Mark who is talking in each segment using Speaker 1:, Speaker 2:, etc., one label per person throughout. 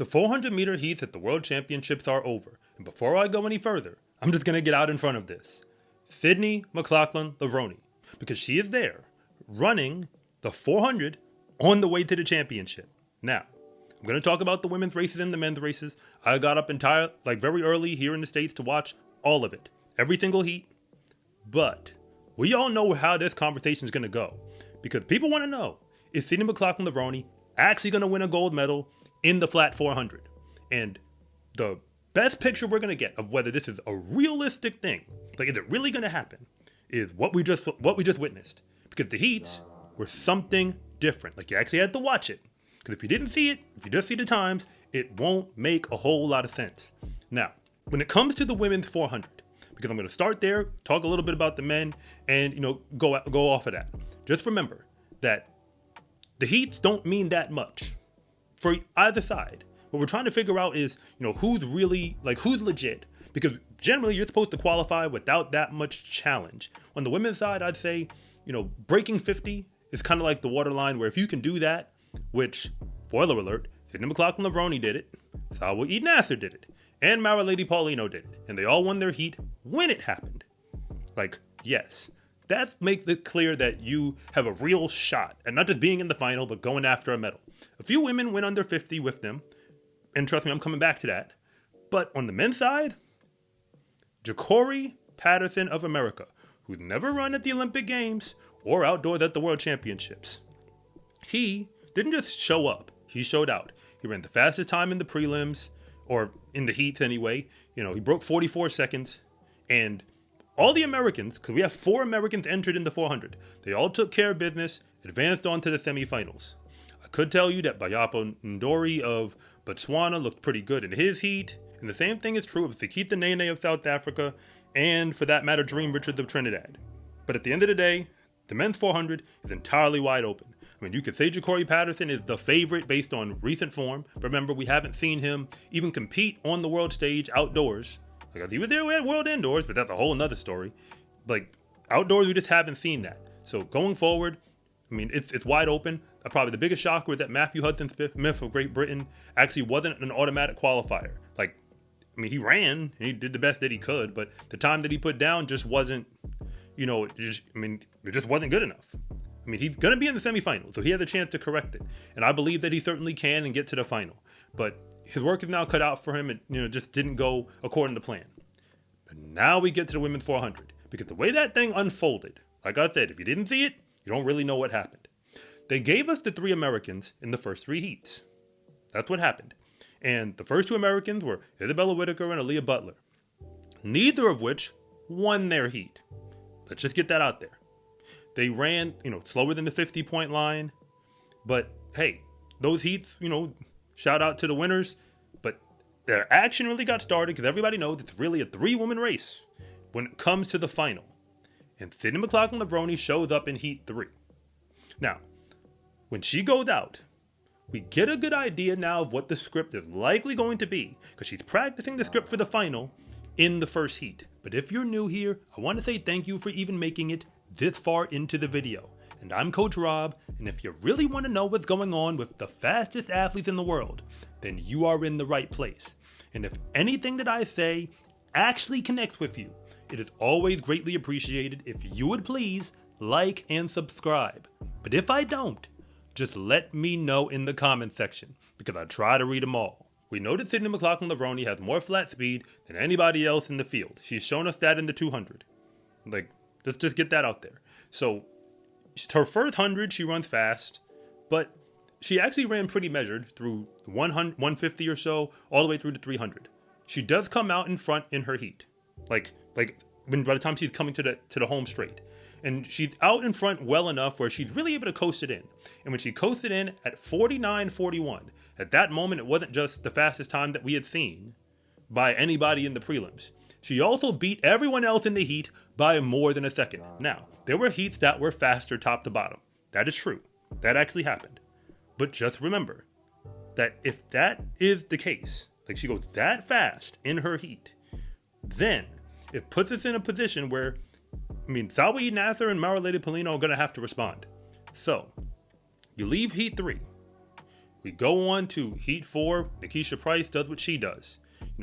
Speaker 1: The 400-meter heats at the World Championships are over, and before I go any further, I'm just going to get out in front of this. Sydney McLaughlin-Levrone, because she is there, running the 400 on the way to the championship. Now, I'm going to talk about the women's races and the men's races. I got up very early here in the States to watch all of it, every single heat. But we all know how this conversation is going to go, because people want to know, is Sydney McLaughlin-Levrone actually going to win a gold medal in the flat 400? And the best picture we're going to get of whether this is a realistic thing, like is it really going to happen, is what we just witnessed. Because the heats were something different. Like, you actually had to watch it. Because if you didn't see it, if you just see the times, it won't make a whole lot of sense. Now, when it comes to the women's 400, because I'm going to start there, talk a little bit about the men, and go off of that. Just remember that the heats don't mean that much for either side. What we're trying to figure out is, who's really, who's legit. Because generally you're supposed to qualify without that much challenge. On the women's side, I'd say, breaking 50 is kind of like the waterline, where if you can do that, which, spoiler alert, Sydney McLaughlin-Levrone did it, Salwa Naser did it, and Marileidy Paulino did it. And they all won their heat when it happened. Yes. That makes it clear that you have a real shot at not just being in the final, but going after a medal. A few women went under 50 with them, and trust me, I'm coming back to that. But on the men's side, Ja'Cory Patterson of America, who's never run at the Olympic Games or outdoors at the World Championships. He didn't just show up, he showed out. He ran the fastest time in the prelims, or in the heats anyway. He broke 44 seconds, and all the Americans, because we have 4 Americans entered in the 400, they all took care of business, advanced on to the semifinals. I could tell you that Bayapo Ndori of Botswana looked pretty good in his heat, and the same thing is true of Sakita Nene of South Africa, and for that matter, Dream Richards of Trinidad. But at the end of the day, the men's 400 is entirely wide open. I mean, you could say Ja'Cory Patterson is the favorite based on recent form. Remember, we haven't seen him even compete on the world stage outdoors. He was there at World Indoors, but that's a whole nother story. Outdoors, we just haven't seen that. So going forward, I mean, it's wide open. Probably the biggest shocker was that Matthew Hudson-Smith of Great Britain actually wasn't an automatic qualifier. He ran and he did the best that he could, but the time that he put down just wasn't, it just wasn't good enough. He's going to be in the semifinals, so he has a chance to correct it. And I believe that he certainly can and get to the final. But his work is now cut out for him, and just didn't go according to plan. But now we get to the women's 400, because the way that thing unfolded, like I said, if you didn't see it, you don't really know what happened. They gave us the 3 Americans in the first 3 heats. That's what happened. And the first 2 Americans were Isabella Whitaker and Aaliyah Butler, neither of which won their heat. Let's just get that out there. They ran, slower than the 50-point line. But hey, those heats, shout out to the winners. But their action really got started because everybody knows it's really a 3-woman race when it comes to the final. And Sydney McLaughlin-Levrone shows up in heat 3. Now, when she goes out, we get a good idea now of what the script is likely going to be, because she's practicing the script for the final in the first heat. But if you're new here, I want to say thank you for even making it this far into the video. And I'm Coach Rob, and if you really want to know what's going on with the fastest athletes in the world, then you are in the right place. And if anything that I say actually connects with you, it is always greatly appreciated if you would please like and subscribe. But if I don't, just let me know in the comment section, because I try to read them all. We know that Sydney McLaughlin-Levrone has more flat speed than anybody else in the field. She's shown us that in the 200. Let's just get that out there. So, her first 100, she runs fast, but she actually ran pretty measured through 150 or so, all the way through to 300. She does come out in front in her heat, by the time she's coming to the home straight. And she's out in front well enough where she's really able to coast it in. And when she coasted in at 49.41, at that moment, it wasn't just the fastest time that we had seen by anybody in the prelims. She also beat everyone else in the heat by more than a second. Now, there were heats that were faster top to bottom. That is true. That actually happened. But just remember that if that is the case, she goes that fast in her heat, then it puts us in a position where Salwa Naser and Marileidy Paulino are going to have to respond. So, you leave heat 3. We go on to Heat 4. Nikisha Price does what she does.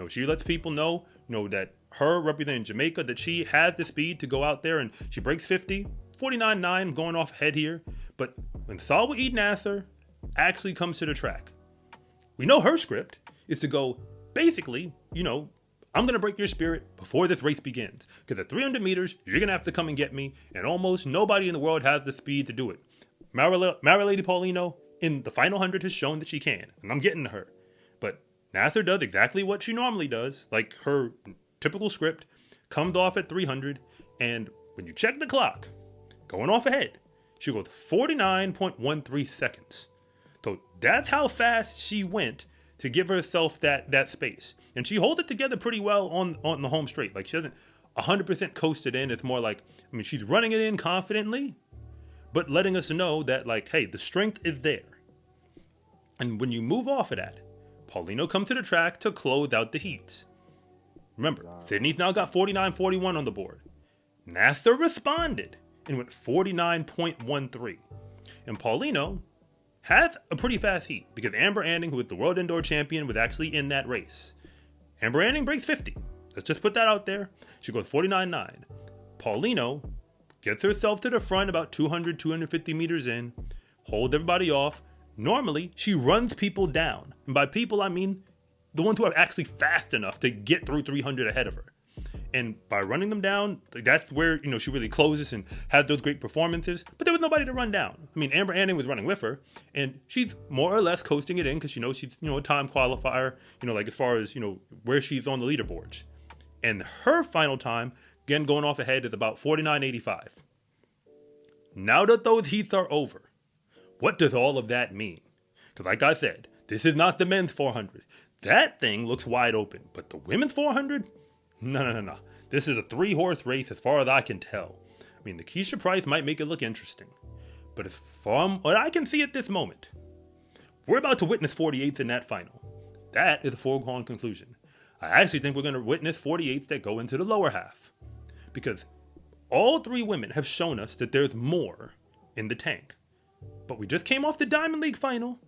Speaker 1: She lets people know, that her representing Jamaica, that she has the speed to go out there, and she breaks 50. 49.9, going off ahead here. But when Salwa Naser actually comes to the track, we know her script is to go, basically, I'm going to break your spirit before this race begins. Because at 300 meters, you're going to have to come and get me. And almost nobody in the world has the speed to do it. Marileidy Paulino in the final 100 has shown that she can. And I'm getting to her. But Naser does exactly what she normally does. Like her typical script. Comes off at 300. And when you check the clock, going off ahead, she goes 49.13 seconds. So that's how fast she went to give herself that space. And she holds it together pretty well on the home straight. Like, she doesn't 100% coast it in. It's more like, she's running it in confidently, but letting us know that, like, hey, the strength is there. And when you move off of that, Paulino comes to the track to close out the heats. Remember, Sydney's now got 49.41 on the board. Naser responded and went 49.13. And Paulino has a pretty fast heat because Amber Anning, who is the world indoor champion, was actually in that race. Amber Anning breaks 50. Let's just put that out there. She goes 49.9. Paulino gets herself to the front about 200, 250 meters in, holds everybody off. Normally, she runs people down. And by people, I mean the ones who are actually fast enough to get through 300 ahead of her. And by running them down, that's where, she really closes and has those great performances. But there was nobody to run down. Amber Anning was running with her, and she's more or less coasting it in because she knows she's, a time qualifier, like as far as, where she's on the leaderboards. And her final time, again, going off ahead, is about 49.85. Now that those heats are over, what does all of that mean? Because like I said, this is not the men's 400. That thing looks wide open. But the women's 400? No. This is a 3-horse race as far as I can tell. Nikisha Price might make it look interesting. But from what I can see at this moment, we're about to witness 48s in that final. That is a foregone conclusion. I actually think we're going to witness 48s that go into the lower half. Because all 3 women have shown us that there's more in the tank. But we just came off the Diamond League final,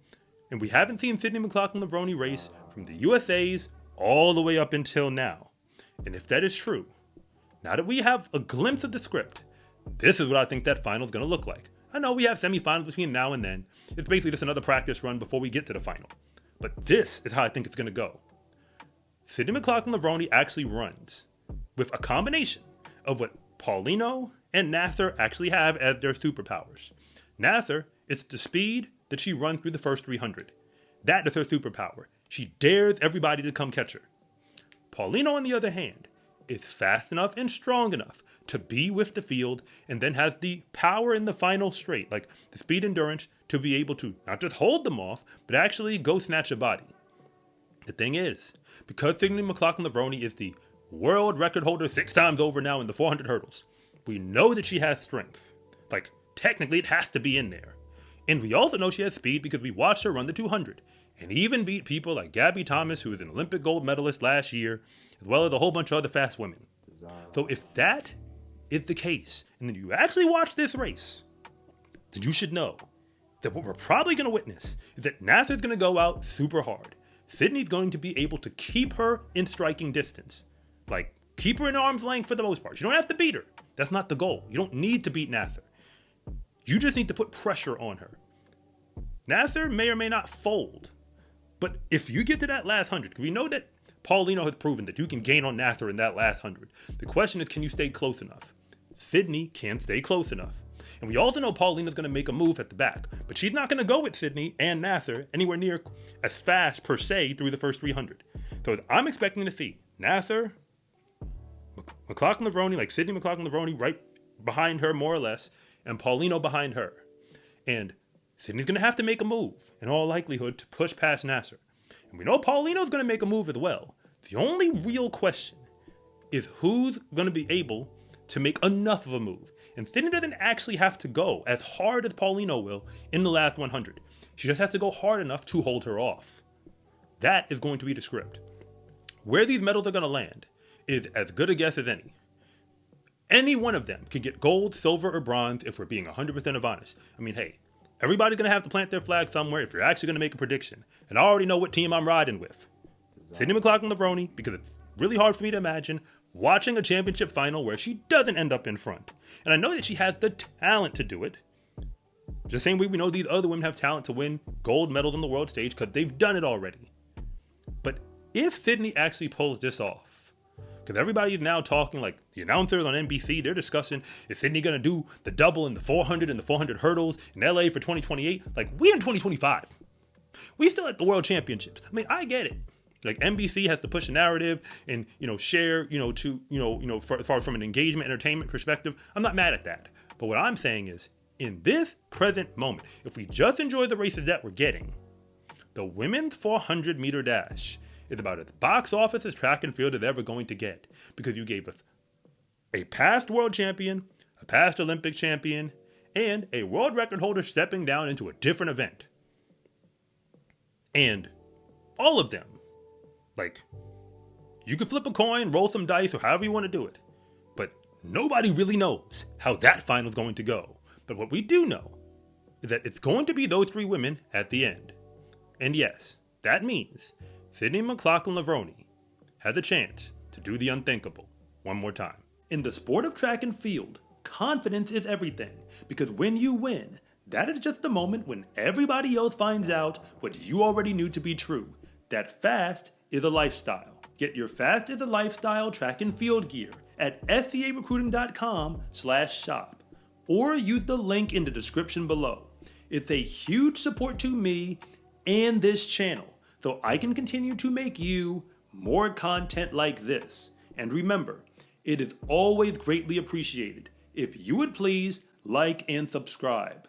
Speaker 1: and we haven't seen Sydney McLaughlin-Levrone race from the USA's all the way up until now. And if that is true, now that we have a glimpse of the script, this is what I think that final is going to look like. I know we have semifinals between now and then. It's basically just another practice run before we get to the final. But this is how I think it's going to go. Sydney McLaughlin-Levrone actually runs with a combination of what Paulino and Naser actually have as their superpowers. Naser, it's the speed that she runs through the first 300. That is her superpower. She dares everybody to come catch her. Paulino, on the other hand, is fast enough and strong enough to be with the field and then has the power in the final straight, like the speed endurance, to be able to not just hold them off, but actually go snatch a body. The thing is, because Sydney McLaughlin-Levrone is the world record holder 6 times over now in the 400 hurdles, we know that she has strength. Like, technically, it has to be in there. And we also know she has speed because we watched her run the 200 and even beat people like Gabby Thomas, who was an Olympic gold medalist last year, as well as a whole bunch of other fast women. So if that is the case, and then you actually watch this race, then you should know that what we're probably going to witness is that Naser's going to go out super hard. Sydney's going to be able to keep her in striking distance. Like, keep her in arm's length for the most part. You don't have to beat her. That's not the goal. You don't need to beat Naser. You just need to put pressure on her. Naser may or may not fold. But if you get to that last 100, we know that Paulino has proven that you can gain on Naser in that last 100. The question is, can you stay close enough? Sydney can't stay close enough. And we also know Paulina's going to make a move at the back. But she's not going to go with Sydney and Naser anywhere near as fast, per se, through the first 300. So I'm expecting to see Naser, McLaughlin-Levrone, like Sydney McLaughlin-Levrone right behind her, more or less, and Paulino behind her. And Sydney's going to have to make a move, in all likelihood, to push past Naser. And we know Paulino's going to make a move as well. The only real question is who's going to be able to make enough of a move. And Sydney doesn't actually have to go as hard as Paulino will in the last 100. She just has to go hard enough to hold her off. That is going to be the script. Where these medals are going to land is as good a guess as any. Any one of them could get gold, silver, or bronze if we're being 100% honest. Hey, Everybody's going to have to plant their flag somewhere if you're actually going to make a prediction. And I already know what team I'm riding with. Sydney McLaughlin-Levrone, because it's really hard for me to imagine watching a championship final where she doesn't end up in front. And I know that she has the talent to do it. Just the same way we know these other women have talent to win gold medals on the world stage because they've done it already. But if Sydney actually pulls this off, because everybody's now talking, like the announcers on NBC, they're discussing, is Sydney going to do the double in the 400 and the 400 hurdles in LA for 2028? Like, we in 2025. We still at the world championships. I mean, I get it. Like, NBC has to push a narrative and, share, from an engagement, entertainment perspective. I'm not mad at that. But what I'm saying is, in this present moment, if we just enjoy the races that we're getting, the women's 400 meter dash is about as box office as track and field is ever going to get, because you gave us a past world champion, a past Olympic champion, and a world record holder stepping down into a different event. And all of them, like, you could flip a coin, roll some dice, or however you want to do it, but nobody really knows how that final is going to go. But what we do know is that it's going to be those three women at the end. And yes, that means Sydney McLaughlin-Levrone has a chance to do the unthinkable one more time. In the sport of track and field, confidence is everything, because when you win, that is just the moment when everybody else finds out what you already knew to be true, that fast is a lifestyle. Get your Fast is a Lifestyle track and field gear at scarecruiting.com/shop. Or use the link in the description below. It's a huge support to me and this channel, so I can continue to make you more content like this. And remember, it is always greatly appreciated if you would please like and subscribe.